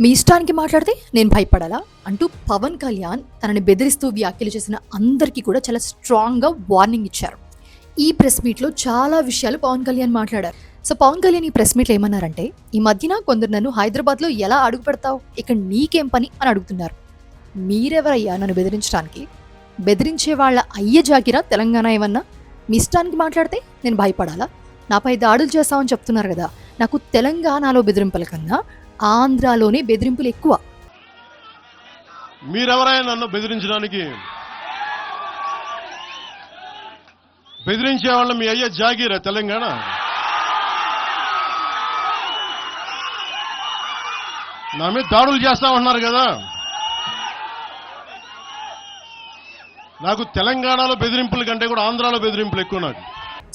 మీ ఇష్టానికి మాట్లాడితే నేను భయపడాలా అంటూ పవన్ కళ్యాణ్ తనని బెదిరిస్తూ వ్యాఖ్యలు చేసిన అందరికీ కూడా చాలా స్ట్రాంగ్గా వార్నింగ్ ఇచ్చారు. ఈ ప్రెస్ మీట్లో చాలా విషయాలు పవన్ కళ్యాణ్ మాట్లాడారు. సో పవన్ కళ్యాణ్ ఈ ప్రెస్ మీట్లో ఏమన్నారంటే, ఈ మధ్యన కొందరు నన్ను హైదరాబాద్లో ఎలా అడుగు పెడతావు, ఇక్కడ నీకేం పని అని అడుగుతున్నారు. మీరెవరయ్యా నన్ను బెదిరించడానికి? బెదిరించే వాళ్ళ అయ్య జాగిరా తెలంగాణ ఏమన్నా? మీ ఇష్టానికి మాట్లాడితే నేను భయపడాలా? నాపై దాడులు చేస్తామని చెప్తున్నారు కదా. నాకు తెలంగాణలో బెదిరింపుల కన్నా ఆంధ్రాలోనే బెదిరింపులు ఎక్కువ. మీరెవరైనా నన్ను బెదిరించడానికి? బెదిరించే వాళ్ళ మీ అయ్యే జాగీరా తెలంగాణ? నా మీద దాడులు చేస్తామన్నారు కదా. నాకు తెలంగాణలో బెదిరింపుల కంటే కూడా ఆంధ్రాలో బెదిరింపులు ఎక్కువ. నాకు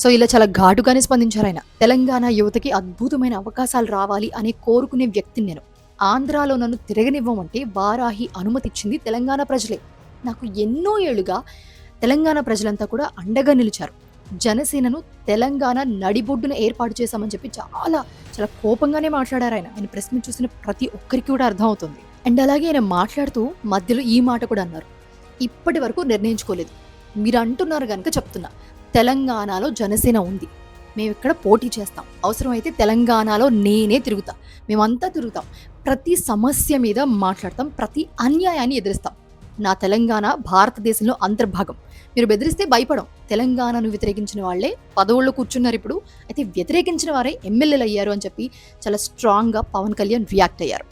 సో ఇలా చాలా ఘాటుగానే స్పందించారు ఆయన. తెలంగాణ యువతకి అద్భుతమైన అవకాశాలు రావాలి అని కోరుకునే వ్యక్తిని నేను. ఆంధ్రాలో నన్ను తిరగనివ్వమంటే వారాహి అనుమతి ఇచ్చింది తెలంగాణ ప్రజలే. నాకు ఎన్నో ఏళ్లుగా తెలంగాణ ప్రజలంతా కూడా అండగా నిలిచారు. జనసేనను తెలంగాణ నడిబొడ్డున ఏర్పాటు చేశామని చెప్పి చాలా చాలా కోపంగానే మాట్లాడారు ఆయన. ఆయన ప్రెస్ మీట్ చూసిన ప్రతి ఒక్కరికి కూడా అర్థమవుతుంది. అండ్ అలాగే ఆయన మాట్లాడుతూ మధ్యలో ఈ మాట కూడా అన్నారు, ఇప్పటి వరకు నిర్ణయించుకోలేదు, మీరు అంటున్నారు కనుక చెప్తున్నా, తెలంగాణలో జనసేన ఉంది, మేము ఇక్కడ పోటీ చేస్తాం, అవసరమైతే తెలంగాణలో నేనే తిరుగుతాం, మేమంతా తిరుగుతాం, ప్రతి సమస్య మీద మాట్లాడతాం, ప్రతి అన్యాయాన్ని ఎదిరిస్తాం. నా తెలంగాణ భారతదేశంలో అంతర్భాగం. మీరు బెదిరిస్తే భయపడం. తెలంగాణను వ్యతిరేకించిన వాళ్లే పదవుల్లో కూర్చున్నారు ఇప్పుడు, అయితే వ్యతిరేకించిన వారే ఎమ్మెల్యేలు అయ్యారు అని చెప్పి చాలా స్ట్రాంగ్గా పవన్ కళ్యాణ్ రియాక్ట్ అయ్యారు.